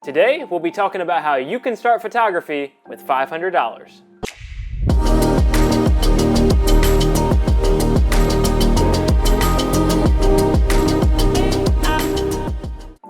Today, we'll be talking about how you can start photography with $500.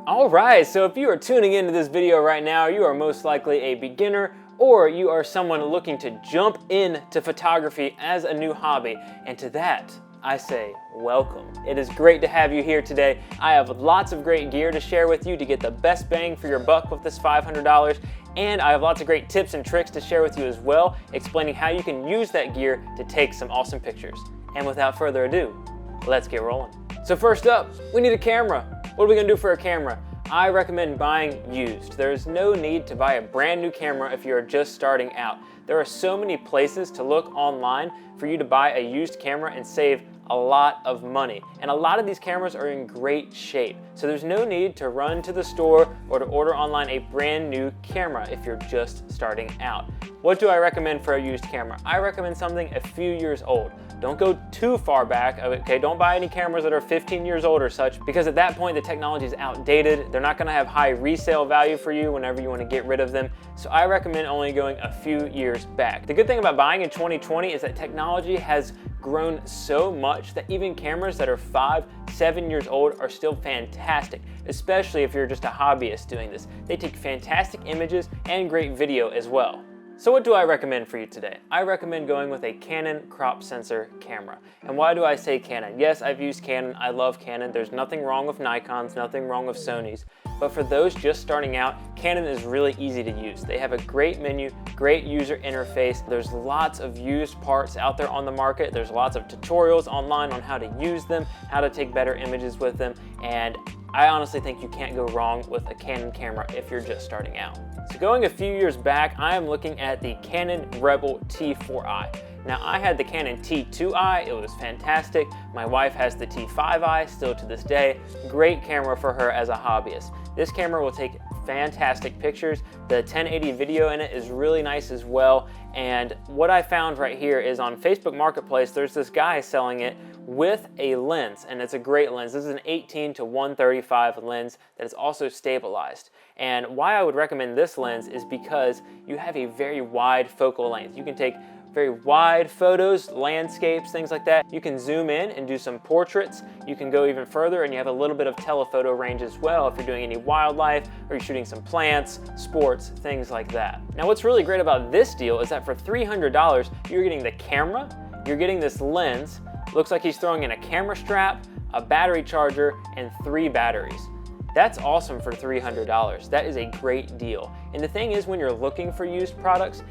Alright, so if you are tuning into this video right now, you are most likely a beginner or you are someone looking to jump into photography as a new hobby. And to that, I say welcome. It is great to have you here today. I have lots of great gear to share with you to get the best bang for your buck with this $500. And I have lots of great tips and tricks to share with you as well, explaining how you can use that gear to take some awesome pictures. And without further ado, let's get rolling. So first up, we need a camera. What are we gonna do for a camera? I recommend buying used. There's no need to buy a brand new camera if you're just starting out. There are so many places to look online for you to buy a used camera and save a lot of money. And a lot of these cameras are in great shape. So there's no need to run to the store or to order online a brand new camera if you're just starting out. What do I recommend for a used camera? I recommend something a few years old. Don't go too far back, okay? Don't buy any cameras that are 15 years old or such, because at that point the technology is outdated. They're not gonna have high resale value for you whenever you wanna get rid of them. So I recommend only going a few years back. The good thing about buying in 2020 is that technology has grown so much that even cameras that are 5, 7 years old are still fantastic, especially if you're just a hobbyist doing this. They take fantastic images and great video as well. So what do I recommend for you today? I recommend going with a Canon crop sensor camera. And why do I say Canon? Yes, I've used Canon, I love Canon. There's nothing wrong with Nikons, nothing wrong with Sonys. But for those just starting out, Canon is really easy to use. They have a great menu, great user interface. There's lots of used parts out there on the market. There's lots of tutorials online on how to use them, how to take better images with them, and I honestly think you can't go wrong with a Canon camera if you're just starting out. So going a few years back, I am looking at the Canon Rebel T4i. Now I had the Canon T2i, it was fantastic. My wife has the T5i still to this day. Great camera for her as a hobbyist. This camera will take fantastic pictures. The 1080 video in it is really nice as well. And what I found right here is on Facebook Marketplace, there's this guy selling it with a lens, and it's a great lens. This is an 18 to 135 lens that is also stabilized. And why I would recommend this lens is because you have a very wide focal length. You can take very wide photos, landscapes, things like that. You can zoom in and do some portraits. You can go even further and you have a little bit of telephoto range as well if you're doing any wildlife or you're shooting some plants, sports, things like that. Now what's really great about this deal is that for $300, you're getting the camera, you're getting this lens. Looks like he's throwing in a camera strap, a battery charger, and 3 batteries. That's awesome for $300. That is a great deal. And the thing is, when you're looking for used products,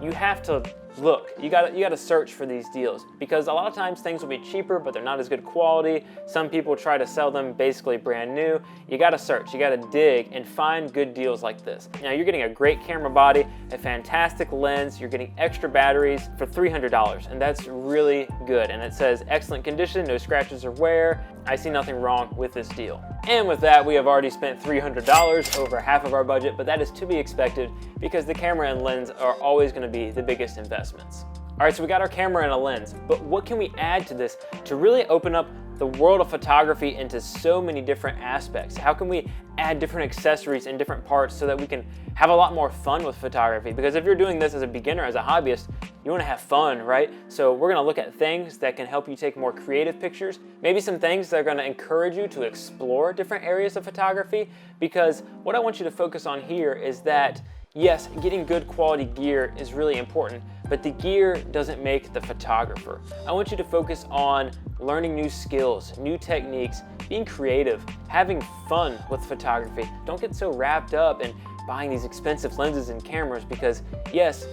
you have to look. You gotta search for these deals, because a lot of times things will be cheaper, but they're not as good quality. Some people try to sell them basically brand new. You gotta search, you gotta dig and find good deals like this. Now you're getting a great camera body, a fantastic lens, you're getting extra batteries for $300, and that's really good. And it says excellent condition, no scratches or wear. I see nothing wrong with this deal. And with that, we have already spent $300, over half of our budget, but that is to be expected because the camera and lens are always gonna be the biggest investments. All right, so we got our camera and a lens, but what can we add to this to really open up the world of photography into so many different aspects? How can we add different accessories and different parts so that we can have a lot more fun with photography? Because if you're doing this as a beginner, as a hobbyist, you wanna have fun, right? So we're gonna look at things that can help you take more creative pictures, maybe some things that are gonna encourage you to explore different areas of photography, because what I want you to focus on here is that yes, getting good quality gear is really important, but the gear doesn't make the photographer. I want you to focus on learning new skills, new techniques, being creative, having fun with photography. Don't get so wrapped up in buying these expensive lenses and cameras, because yes,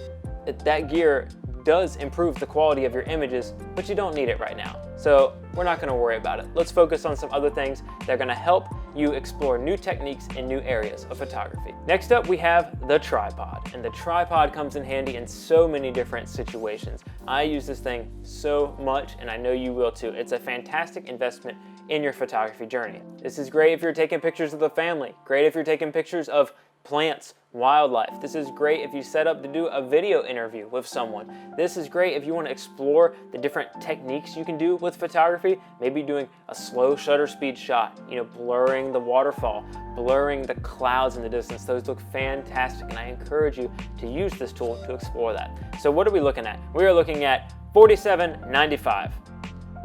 that gear does improve the quality of your images, but you don't need it right now. So we're not gonna worry about it. Let's focus on some other things that are gonna help you explore new techniques in new areas of photography. Next up, we have the tripod. And the tripod comes in handy in so many different situations. I use this thing so much, and I know you will too. It's a fantastic investment in your photography journey. This is great if you're taking pictures of the family, great if you're taking pictures of plants, wildlife. This is great if you set up to do a video interview with someone. This is great if you want to explore the different techniques you can do with photography, maybe doing a slow shutter speed shot, blurring the waterfall, blurring the clouds in the distance. Those look fantastic, and I encourage you to use this tool to explore that. So what are we looking at? We are looking at $47.95.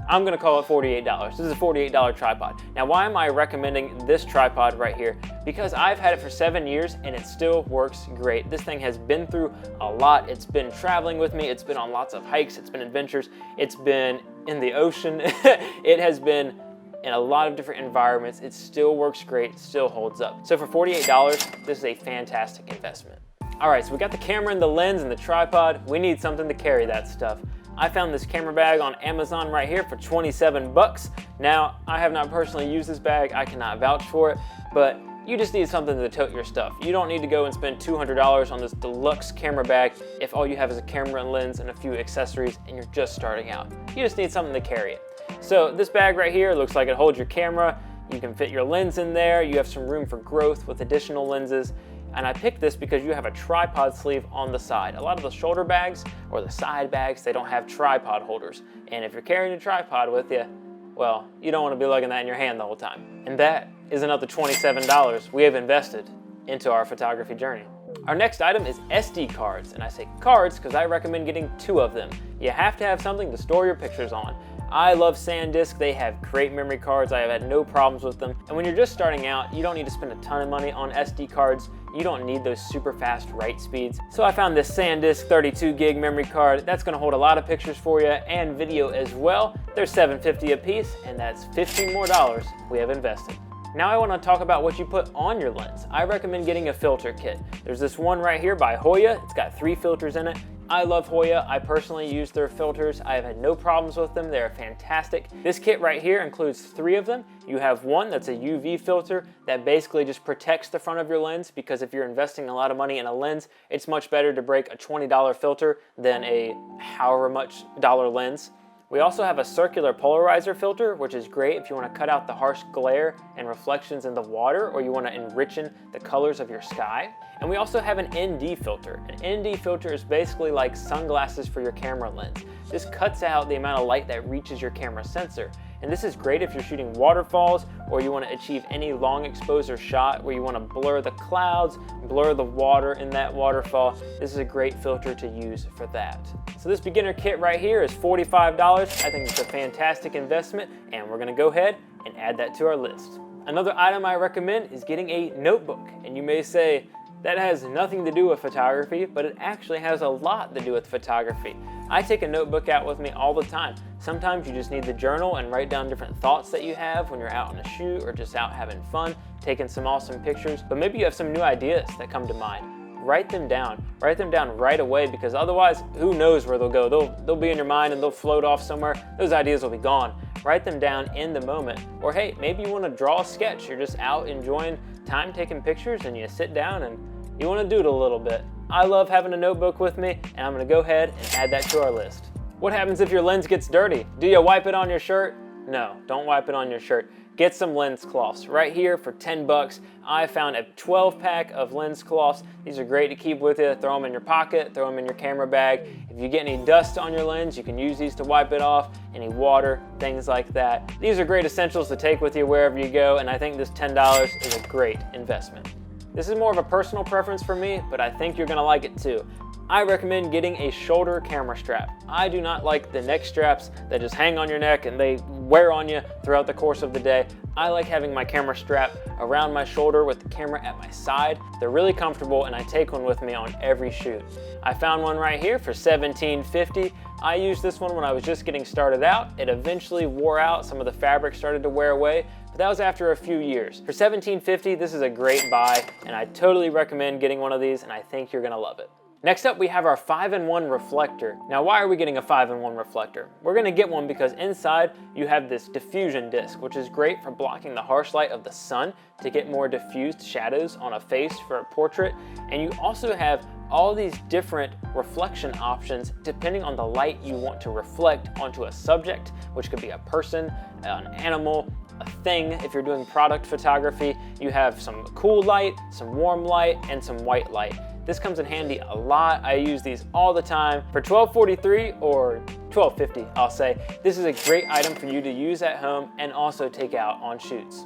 I'm gonna call it $48. This is a $48 tripod. Now, why am I recommending this tripod right here? Because I've had it for 7 years and it still works great. This thing has been through a lot. It's been traveling with me. It's been on lots of hikes. It's been adventures. It's been in the ocean. It has been in a lot of different environments. It still works great. It still holds up. So for $48, this is a fantastic investment. All right, so we got the camera and the lens and the tripod. We need something to carry that stuff. I found this camera bag on Amazon right here for 27 bucks. Now, I have not personally used this bag. I cannot vouch for it, but you just need something to tote your stuff. You don't need to go and spend $200 on this deluxe camera bag if all you have is a camera and lens and a few accessories and you're just starting out. You just need something to carry it. So this bag right here looks like it holds your camera. You can fit your lens in there. You have some room for growth with additional lenses. And I picked this because you have a tripod sleeve on the side. A lot of the shoulder bags or the side bags, they don't have tripod holders. And if you're carrying a tripod with you, well, you don't want to be lugging that in your hand the whole time. And that is another $27 we have invested into our photography journey. Our next item is SD cards. And I say cards because I recommend getting 2 of them. You have to have something to store your pictures on. I love SanDisk. They have great memory cards. I have had no problems with them. And when you're just starting out, you don't need to spend a ton of money on SD cards. You don't need those super fast write speeds. So I found this SanDisk 32 gig memory card. That's gonna hold a lot of pictures for you and video as well. They're $7.50 a piece, and that's $15 more we have invested. Now I want to talk about what you put on your lens. I recommend getting a filter kit. There's this one right here by Hoya. It's got 3 filters in it. I love Hoya. I personally use their filters. I have had no problems with them. They're fantastic. This kit right here includes 3 of them. You have one that's a UV filter that basically just protects the front of your lens, because if you're investing a lot of money in a lens, it's much better to break a $20 filter than a however much dollar lens. We also have a circular polarizer filter, which is great if you want to cut out the harsh glare and reflections in the water, or you want to enrichen the colors of your sky. And we also have an ND filter. An ND filter is basically like sunglasses for your camera lens. This cuts out the amount of light that reaches your camera sensor. And this is great if you're shooting waterfalls, or you want to achieve any long exposure shot where you want to blur the clouds, blur the water in that waterfall. This is a great filter to use for that. So this beginner kit right here is $45. I think it's a fantastic investment, and we're going to go ahead and add that to our list. Another item I recommend is getting a notebook. And you may say, that has nothing to do with photography, but it actually has a lot to do with photography. I take a notebook out with me all the time. Sometimes you just need the journal and write down different thoughts that you have when you're out on a shoot or just out having fun, taking some awesome pictures. But maybe you have some new ideas that come to mind. Write them down. Write them down right away, because otherwise, who knows where they'll go. They'll be in your mind and they'll float off somewhere. Those ideas will be gone. Write them down in the moment. Or hey, maybe you want to draw a sketch. You're just out enjoying time taking pictures, and you sit down and you want to doodle a little bit. I love having a notebook with me, and I'm going to go ahead and add that to our list. What happens if your lens gets dirty? Do you wipe it on your shirt? No, don't wipe it on your shirt. Get some lens cloths. Right here for 10 bucks, I found a 12-pack of lens cloths. These are great to keep with you. Throw them in your pocket, throw them in your camera bag. If you get any dust on your lens, you can use these to wipe it off, any water, things like that. These are great essentials to take with you wherever you go, and I think this $10 is a great investment. This is more of a personal preference for me, but I think you're gonna like it too. I recommend getting a shoulder camera strap. I do not like the neck straps that just hang on your neck and they wear on you throughout the course of the day. I like having my camera strap around my shoulder with the camera at my side. They're really comfortable, and I take one with me on every shoot. I found one right here for $17.50. I used this one when I was just getting started out. It eventually wore out. Some of the fabric started to wear away, but that was after a few years. For $17.50, this is a great buy, and I totally recommend getting one of these, and I think you're gonna love it. Next up, we have our 5-in-1 reflector. Now, why are we getting a 5-in-1 reflector? We're gonna get one because inside you have this diffusion disc, which is great for blocking the harsh light of the sun to get more diffused shadows on a face for a portrait. And you also have all these different reflection options depending on the light you want to reflect onto a subject, which could be a person, an animal, a thing if you're doing product photography. You have some cool light, some warm light, and some white light. This comes in handy a lot. I use these all the time. For $12.43 or $12.50, I'll say, this is a great item for you to use at home and also take out on shoots.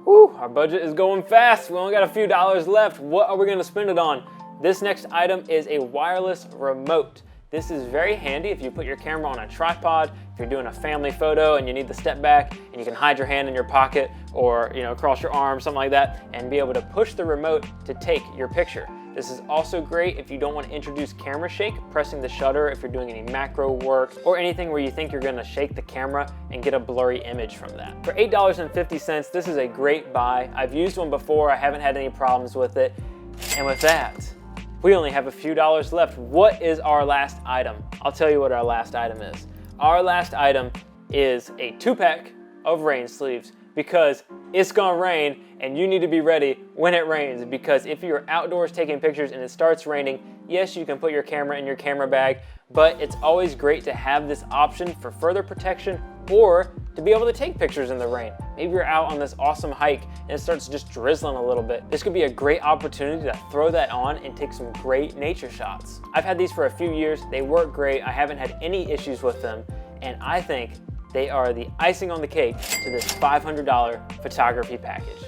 Whew, our budget is going fast. We only got a few dollars left. What are we gonna spend it on? This next item is a wireless remote. This is very handy if you put your camera on a tripod, if you're doing a family photo and you need to step back and you can hide your hand in your pocket or across your arm, something like that, and be able to push the remote to take your picture. This is also great if you don't want to introduce camera shake, pressing the shutter if you're doing any macro work or anything where you think you're gonna shake the camera and get a blurry image from that. For $8.50, this is a great buy. I've used one before, I haven't had any problems with it. And with that, we only have a few dollars left. What is our last item? I'll tell you what our last item is. Our last item is a 2-pack of rain sleeves because it's gonna rain and you need to be ready when it rains, because if you're outdoors taking pictures and it starts raining, yes, you can put your camera in your camera bag, but it's always great to have this option for further protection or to be able to take pictures in the rain. Maybe you're out on this awesome hike and it starts just drizzling a little bit. This could be a great opportunity to throw that on and take some great nature shots. I've had these for a few years. They work great. I haven't had any issues with them, and I think they are the icing on the cake to this $500 photography package.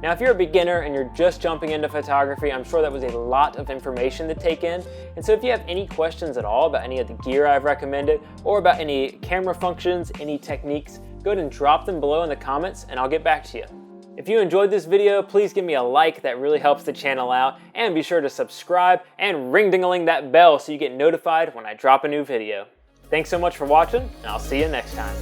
Now, if you're a beginner and you're just jumping into photography, I'm sure that was a lot of information to take in. And so if you have any questions at all about any of the gear I've recommended or about any camera functions, any techniques, go ahead and drop them below in the comments and I'll get back to you. If you enjoyed this video, please give me a like. That really helps the channel out. And be sure to subscribe and ring-ding-a-ling that bell so you get notified when I drop a new video. Thanks so much for watching, and I'll see you next time.